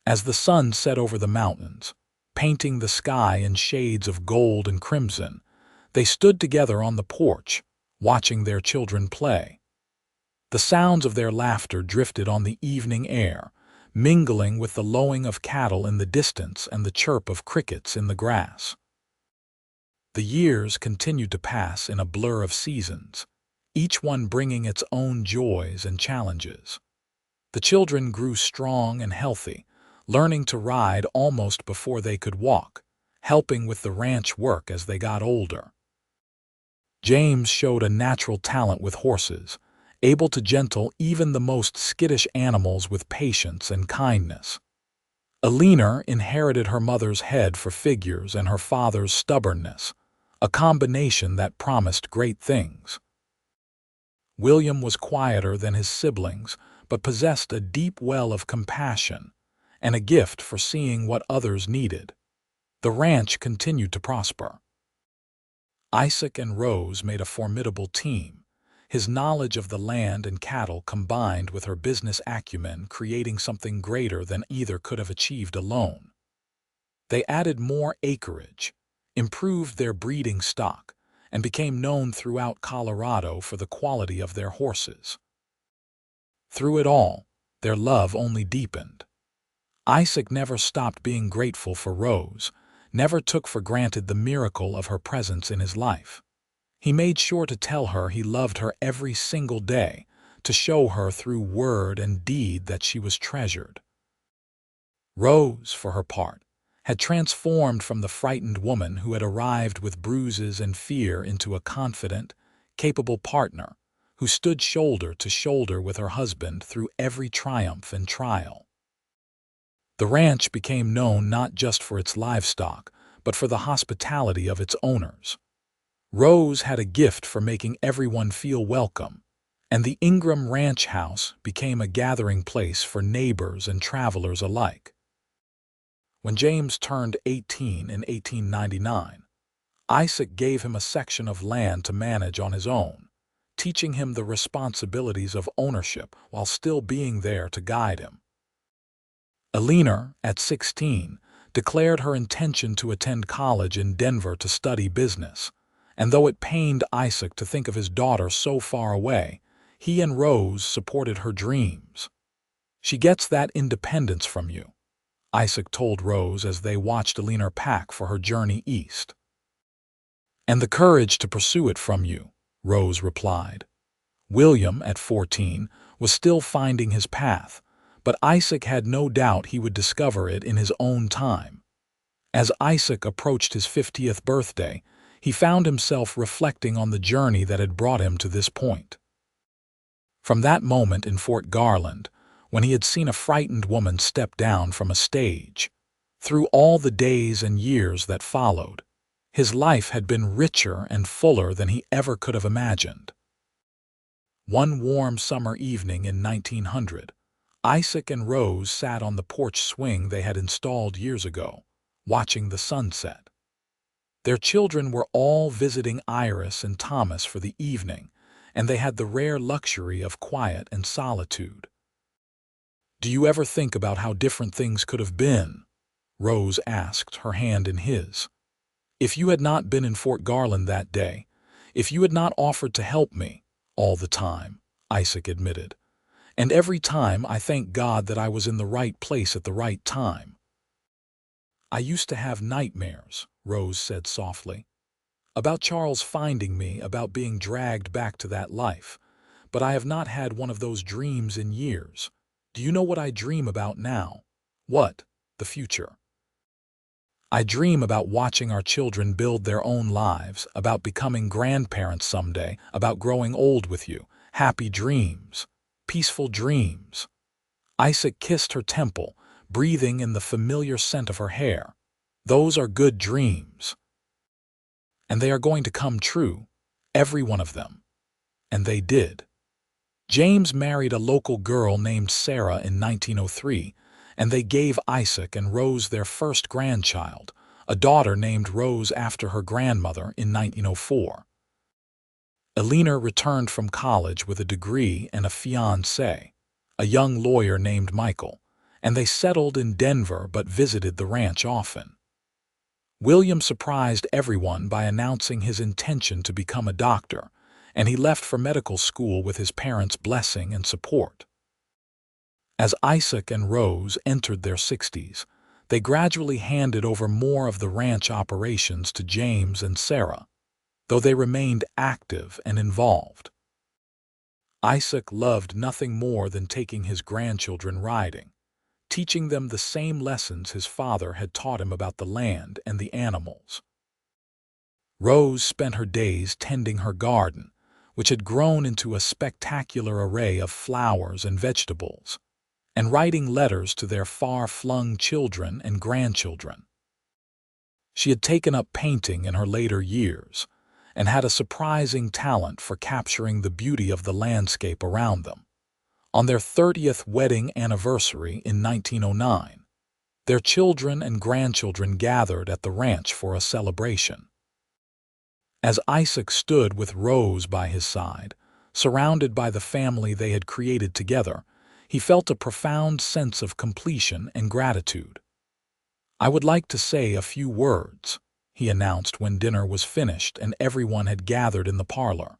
As the sun set over the mountains, painting the sky in shades of gold and crimson, they stood together on the porch, watching their children play. The sounds of their laughter drifted on the evening air, mingling with the lowing of cattle in the distance and the chirp of crickets in the grass. The years continued to pass in a blur of seasons, each one bringing its own joys and challenges. The children grew strong and healthy, learning to ride almost before they could walk, helping with the ranch work as they got older. James showed a natural talent with horses, able to gentle even the most skittish animals with patience and kindness. Alina inherited her mother's head for figures and her father's stubbornness, a combination that promised great things. William was quieter than his siblings, but possessed a deep well of compassion and a gift for seeing what others needed. The ranch continued to prosper. Isaac and Rose made a formidable team, his knowledge of the land and cattle combined with her business acumen creating something greater than either could have achieved alone. They added more acreage, improved their breeding stock, and became known throughout Colorado for the quality of their horses. Through it all, their love only deepened. Isaac never stopped being grateful for Rose, never took for granted the miracle of her presence in his life. He made sure to tell her he loved her every single day, to show her through word and deed that she was treasured. Rose, for her part, had transformed from the frightened woman who had arrived with bruises and fear into a confident, capable partner who stood shoulder to shoulder with her husband through every triumph and trial. The ranch became known not just for its livestock, but for the hospitality of its owners. Rose had a gift for making everyone feel welcome, and the Ingram Ranch House became a gathering place for neighbors and travelers alike. When James turned 18 in 1899, Isaac gave him a section of land to manage on his own, teaching him the responsibilities of ownership while still being there to guide him. Alina, at 16, declared her intention to attend college in Denver to study business, and though it pained Isaac to think of his daughter so far away, he and Rose supported her dreams. "She gets that independence from you," Isaac told Rose as they watched Alina pack for her journey east. "And the courage to pursue it from you," Rose replied. William, at 14, was still finding his path, but Isaac had no doubt he would discover it in his own time. As Isaac approached his 50th birthday, he found himself reflecting on the journey that had brought him to this point. From that moment in Fort Garland, when he had seen a frightened woman step down from a stage, through all the days and years that followed, his life had been richer and fuller than he ever could have imagined. One warm summer evening in 1900, Isaac and Rose sat on the porch swing they had installed years ago, watching the sunset. Their children were all visiting Iris and Thomas for the evening, and they had the rare luxury of quiet and solitude. "Do you ever think about how different things could have been?" Rose asked, her hand in his. "If you had not been in Fort Garland that day, if you had not offered to help me all the time," Isaac admitted. "And every time I thank God that I was in the right place at the right time." "I used to have nightmares," Rose said softly. "About Charles finding me, about being dragged back to that life. But I have not had one of those dreams in years. Do you know what I dream about now?" "What?" "The future. I dream about watching our children build their own lives, about becoming grandparents someday, about growing old with you. Happy dreams. Peaceful dreams." Isaac kissed her temple, breathing in the familiar scent of her hair. "Those are good dreams. And they are going to come true. Every one of them." And they did. James married a local girl named Sarah in 1903, and they gave Isaac and Rose their first grandchild, a daughter named Rose after her grandmother, in 1904. Elena returned from college with a degree and a fiancé, a young lawyer named Michael, and they settled in Denver but visited the ranch often. William surprised everyone by announcing his intention to become a doctor, and he left for medical school with his parents' blessing and support. As Isaac and Rose entered their 60s, they gradually handed over more of the ranch operations to James and Sarah, though they remained active and involved. Isaac loved nothing more than taking his grandchildren riding, teaching them the same lessons his father had taught him about the land and the animals. Rose spent her days tending her garden, which had grown into a spectacular array of flowers and vegetables, and writing letters to their far-flung children and grandchildren. She had taken up painting in her later years, and had a surprising talent for capturing the beauty of the landscape around them. On their 30th wedding anniversary in 1909, their children and grandchildren gathered at the ranch for a celebration. As Isaac stood with Rose by his side, surrounded by the family they had created together, he felt a profound sense of completion and gratitude. "I would like to say a few words," he announced when dinner was finished and everyone had gathered in the parlor.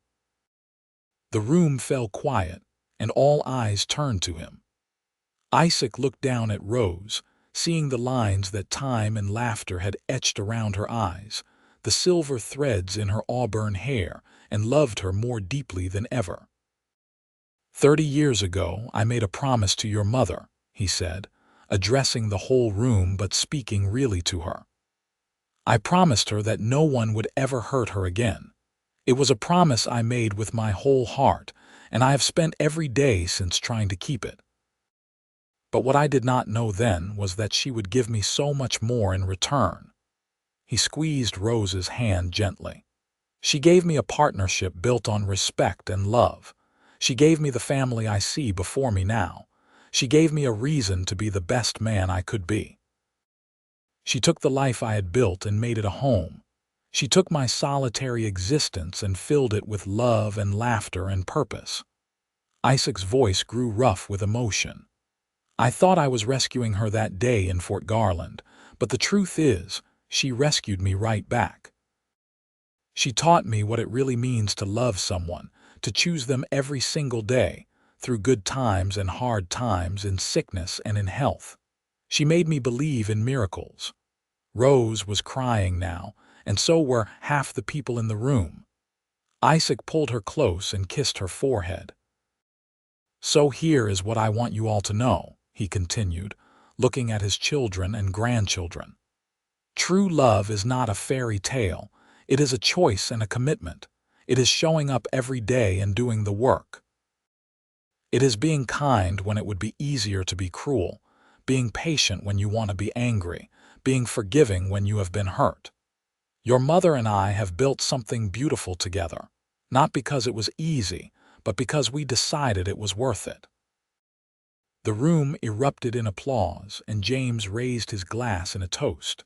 The room fell quiet, and all eyes turned to him. Isaac looked down at Rose, seeing the lines that time and laughter had etched around her eyes, the silver threads in her auburn hair, and loved her more deeply than ever. "30 years ago, I made a promise to your mother," he said, addressing the whole room but speaking really to her. "I promised her that no one would ever hurt her again. It was a promise I made with my whole heart, and I have spent every day since trying to keep it. But what I did not know then was that she would give me so much more in return." He squeezed Rose's hand gently. "She gave me a partnership built on respect and love. She gave me the family I see before me now. She gave me a reason to be the best man I could be. She took the life I had built and made it a home. She took my solitary existence and filled it with love and laughter and purpose." Isaac's voice grew rough with emotion. "I thought I was rescuing her that day in Fort Garland, but the truth is, she rescued me right back. She taught me what it really means to love someone, to choose them every single day, through good times and hard times, in sickness and in health. She made me believe in miracles." Rose was crying now, and so were half the people in the room. Isaac pulled her close and kissed her forehead. "So here is what I want you all to know," he continued, looking at his children and grandchildren. "True love is not a fairy tale. It is a choice and a commitment. It is showing up every day and doing the work. It is being kind when it would be easier to be cruel, being patient when you want to be angry, being forgiving when you have been hurt. Your mother and I have built something beautiful together, not because it was easy, but because we decided it was worth it." The room erupted in applause, and James raised his glass in a toast.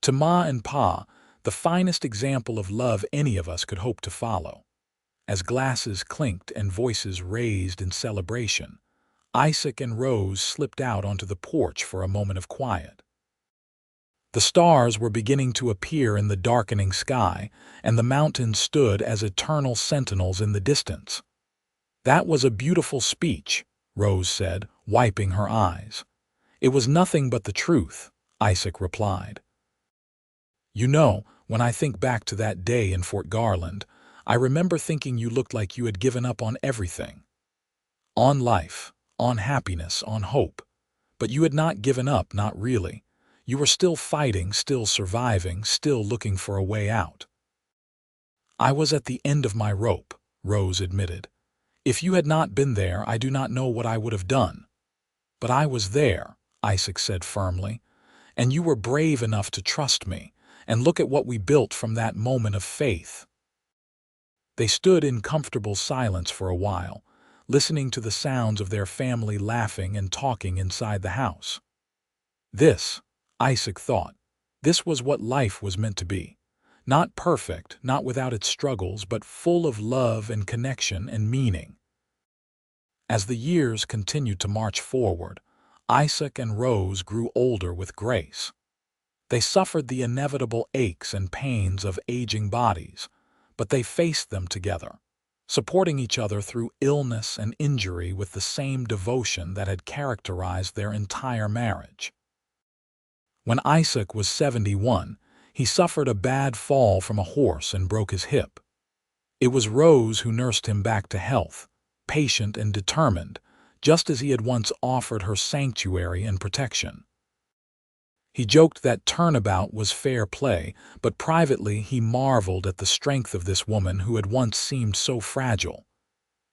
"To Ma and Pa, the finest example of love any of us could hope to follow." As glasses clinked and voices raised in celebration, Isaac and Rose slipped out onto the porch for a moment of quiet. The stars were beginning to appear in the darkening sky, and the mountains stood as eternal sentinels in the distance. "That was a beautiful speech," Rose said, wiping her eyes. "It was nothing but the truth," Isaac replied. You know, when I think back to that day in Fort Garland, I remember thinking you looked like you had given up on everything. On life, on happiness, on hope. But you had not given up, not really. You were still fighting, still surviving, still looking for a way out. I was at the end of my rope, Rose admitted. If you had not been there, I do not know what I would have done. But I was there, Isaac said firmly, and you were brave enough to trust me, and look at what we built from that moment of faith. They stood in comfortable silence for a while, listening to the sounds of their family laughing and talking inside the house. This, Isaac thought, this was what life was meant to be. Not perfect, not without its struggles, but full of love and connection and meaning. As the years continued to march forward, Isaac and Rose grew older with grace. They suffered the inevitable aches and pains of aging bodies, but they faced them together, supporting each other through illness and injury with the same devotion that had characterized their entire marriage. When Isaac was 71, he suffered a bad fall from a horse and broke his hip. It was Rose who nursed him back to health, patient and determined, just as he had once offered her sanctuary and protection. He joked that turnabout was fair play, but privately he marveled at the strength of this woman who had once seemed so fragile.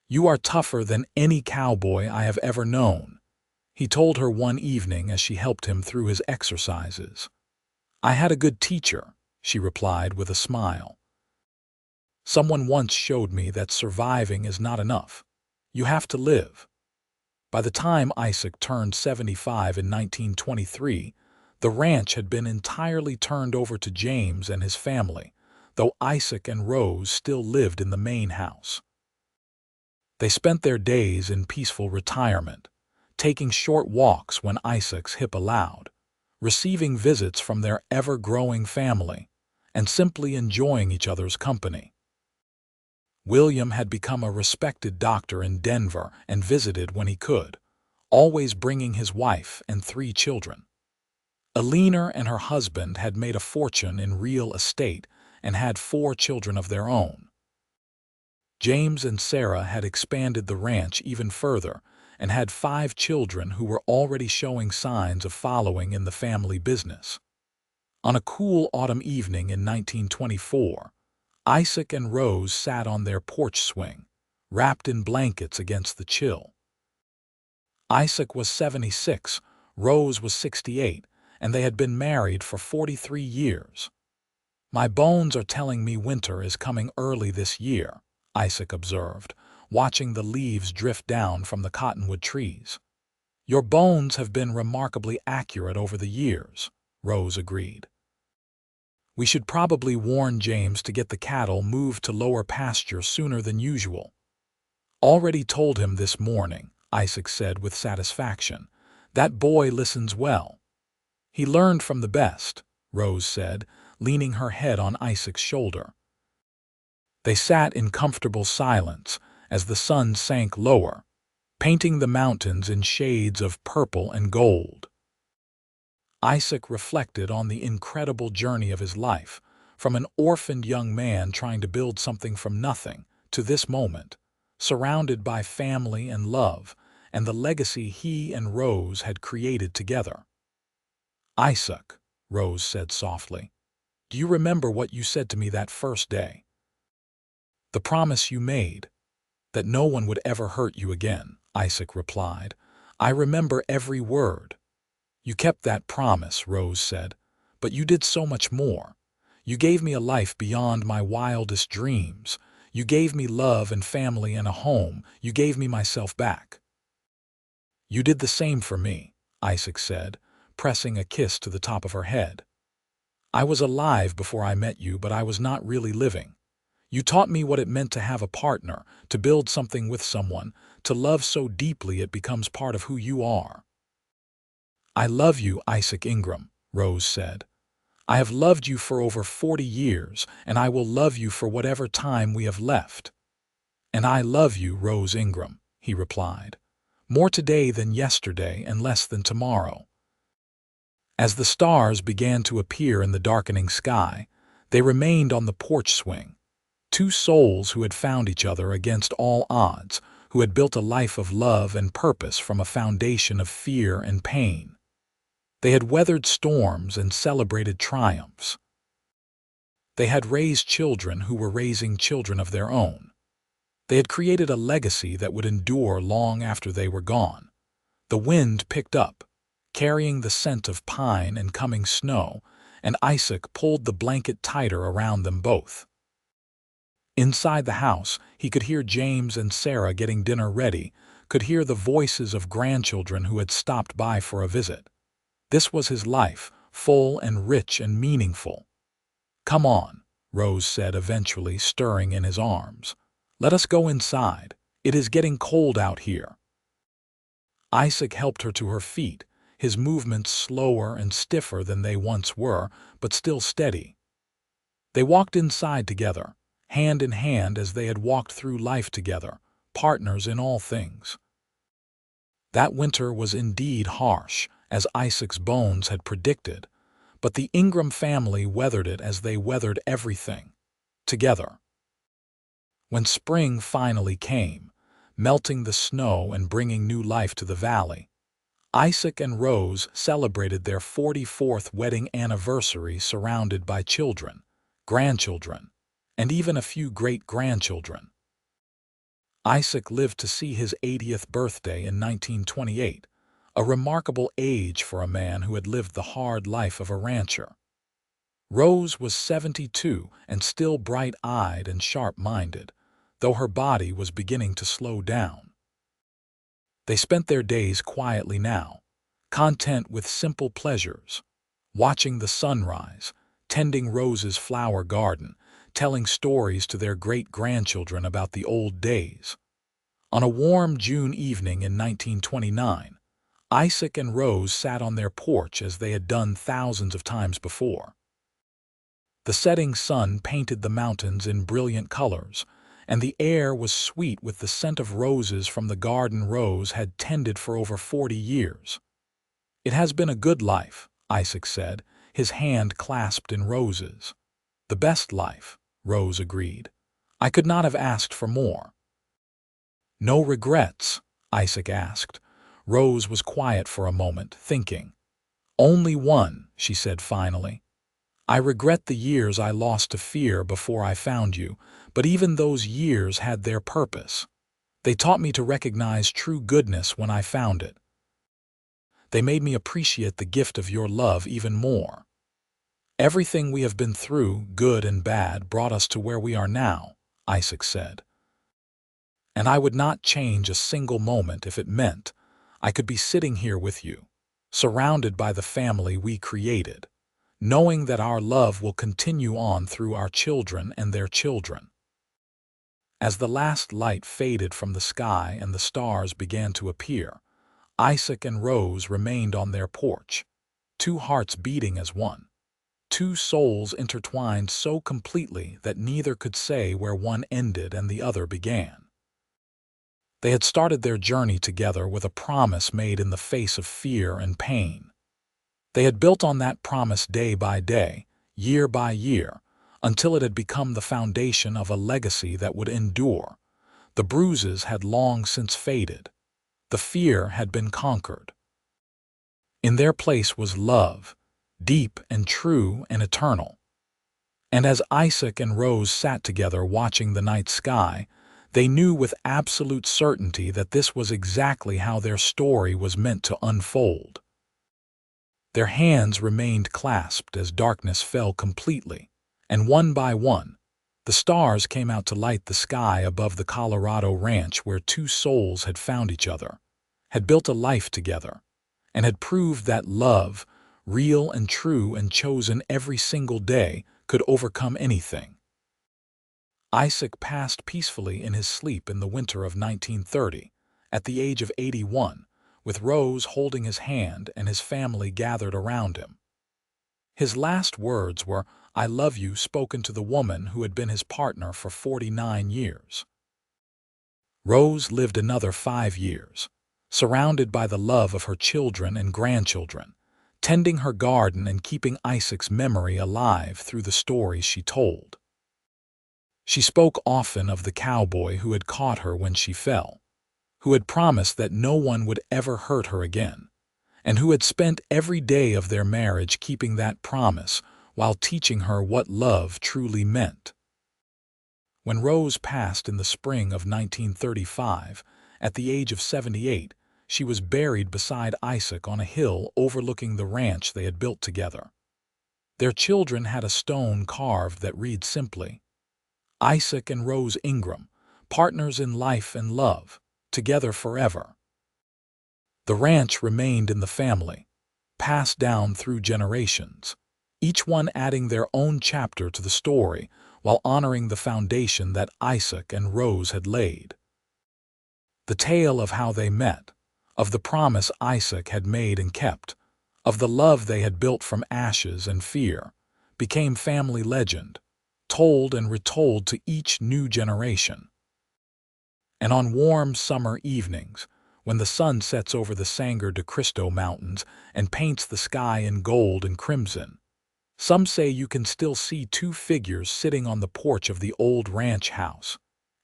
"You are tougher than any cowboy I have ever known," he told her one evening as she helped him through his exercises. "I had a good teacher," she replied with a smile. "Someone once showed me that surviving is not enough. You have to live." By the time Isaac turned 75 in 1923, the ranch had been entirely turned over to James and his family, though Isaac and Rose still lived in the main house. They spent their days in peaceful retirement, taking short walks when Isaac's hip allowed, receiving visits from their ever-growing family, and simply enjoying each other's company. William had become a respected doctor in Denver and visited when he could, always bringing his wife and 3 children. Eleanor and her husband had made a fortune in real estate and had 4 children of their own. James and Sarah had expanded the ranch even further and had 5 children who were already showing signs of following in the family business. On a cool autumn evening in 1924, Isaac and Rose sat on their porch swing, wrapped in blankets against the chill. Isaac was 76, Rose was 68, and they had been married for 43 years. "My bones are telling me winter is coming early this year," Isaac observed, watching the leaves drift down from the cottonwood trees. "Your bones have been remarkably accurate over the years," Rose agreed. "We should probably warn James to get the cattle moved to lower pasture sooner than usual." "Already told him this morning," Isaac said with satisfaction. "That boy listens well." "He learned from the best," Rose said, leaning her head on Isaac's shoulder. They sat in comfortable silence as the sun sank lower, painting the mountains in shades of purple and gold. Isaac reflected on the incredible journey of his life, from an orphaned young man trying to build something from nothing to this moment, surrounded by family and love, and the legacy he and Rose had created together. "Isaac," Rose said softly, "do you remember what you said to me that first day? The promise you made, that no one would ever hurt you again," Isaac replied. "I remember every word." "You kept that promise," Rose said, "but you did so much more. You gave me a life beyond my wildest dreams. You gave me love and family and a home. You gave me myself back." "You did the same for me," Isaac said, pressing a kiss to the top of her head. "I was alive before I met you, but I was not really living. You taught me what it meant to have a partner, to build something with someone, to love so deeply it becomes part of who you are." "I love you, Isaac Ingram," Rose said. "I have loved you for over 40 years, and I will love you for whatever time we have left." "And I love you, Rose Ingram," he replied. "More today than yesterday and less than tomorrow." As the stars began to appear in the darkening sky, they remained on the porch swing, two souls who had found each other against all odds, who had built a life of love and purpose from a foundation of fear and pain. They had weathered storms and celebrated triumphs. They had raised children who were raising children of their own. They had created a legacy that would endure long after they were gone. The wind picked up, carrying the scent of pine and coming snow, and Isaac pulled the blanket tighter around them both. Inside the house, he could hear James and Sarah getting dinner ready, could hear the voices of grandchildren who had stopped by for a visit. This was his life, full and rich and meaningful. "Come on," Rose said eventually, stirring in his arms. "Let us go inside. It is getting cold out here." Isaac helped her to her feet, his movements slower and stiffer than they once were, but still steady. They walked inside together, hand in hand as they had walked through life together, partners in all things. That winter was indeed harsh, as Isaac's bones had predicted, but the Ingram family weathered it as they weathered everything, together. When spring finally came, melting the snow and bringing new life to the valley, Isaac and Rose celebrated their 44th wedding anniversary surrounded by children, grandchildren, and even a few great-grandchildren. Isaac lived to see his 80th birthday in 1928, a remarkable age for a man who had lived the hard life of a rancher. Rose was 72 and still bright-eyed and sharp-minded, though her body was beginning to slow down. They spent their days quietly now, content with simple pleasures, watching the sunrise, tending Rose's flower garden, telling stories to their great-grandchildren about the old days. On a warm June evening in 1929, Isaac and Rose sat on their porch as they had done thousands of times before. The setting sun painted the mountains in brilliant colors, and the air was sweet with the scent of roses from the garden Rose had tended for over 40 years. "It has been a good life," Isaac said, his hand clasped in Rose's. "The best life," Rose agreed. "I could not have asked for more." "No regrets?" Isaac asked. Rose was quiet for a moment, thinking. "Only one," she said finally. "I regret the years I lost to fear before I found you, but even those years had their purpose. They taught me to recognize true goodness when I found it. They made me appreciate the gift of your love even more. Everything we have been through, good and bad, brought us to where we are now," Isaac said. "And I would not change a single moment if it meant I could be sitting here with you, surrounded by the family we created, knowing that our love will continue on through our children and their children." As the last light faded from the sky and the stars began to appear, Isaac and Rose remained on their porch, two hearts beating as one, two souls intertwined so completely that neither could say where one ended and the other began. They had started their journey together with a promise made in the face of fear and pain. They had built on that promise day by day, year by year, until it had become the foundation of a legacy that would endure. The bruises had long since faded. The fear had been conquered. In their place was love, deep and true and eternal. And as Isaac and Rose sat together watching the night sky, they knew with absolute certainty that this was exactly how their story was meant to unfold. Their hands remained clasped as darkness fell completely, and one by one, the stars came out to light the sky above the Colorado ranch where two souls had found each other, had built a life together, and had proved that love, real and true and chosen every single day, could overcome anything. Isaac passed peacefully in his sleep in the winter of 1930, at the age of 81, with Rose holding his hand and his family gathered around him. His last words were, "I love you," spoken to the woman who had been his partner for 49 years. Rose lived another 5 years, surrounded by the love of her children and grandchildren, tending her garden and keeping Isaac's memory alive through the stories she told. She spoke often of the cowboy who had caught her when she fell, who had promised that no one would ever hurt her again, and who had spent every day of their marriage keeping that promise while teaching her what love truly meant. When Rose passed in the spring of 1935, at the age of 78, she was buried beside Isaac on a hill overlooking the ranch they had built together. Their children had a stone carved that read simply, "Isaac and Rose Ingram, partners in life and love, together forever." The ranch remained in the family, passed down through generations, each one adding their own chapter to the story while honoring the foundation that Isaac and Rose had laid. The tale of how they met, of the promise Isaac had made and kept, of the love they had built from ashes and fear, became family legend, told and retold to each new generation. And on warm summer evenings, when the sun sets over the Sangre de Cristo Mountains and paints the sky in gold and crimson, some say you can still see two figures sitting on the porch of the old ranch house,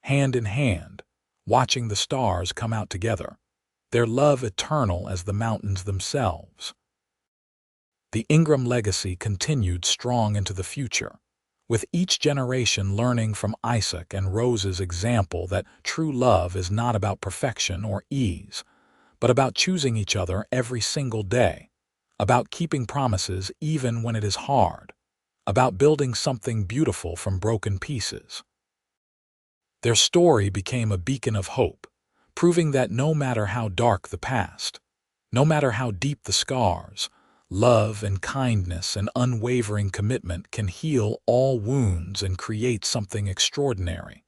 hand in hand, watching the stars come out together, their love eternal as the mountains themselves. The Ingram legacy continued strong into the future, with each generation learning from Isaac and Rose's example that true love is not about perfection or ease, but about choosing each other every single day, about keeping promises even when it is hard, about building something beautiful from broken pieces. Their story became a beacon of hope, proving that no matter how dark the past, no matter how deep the scars, love and kindness and unwavering commitment can heal all wounds and create something extraordinary.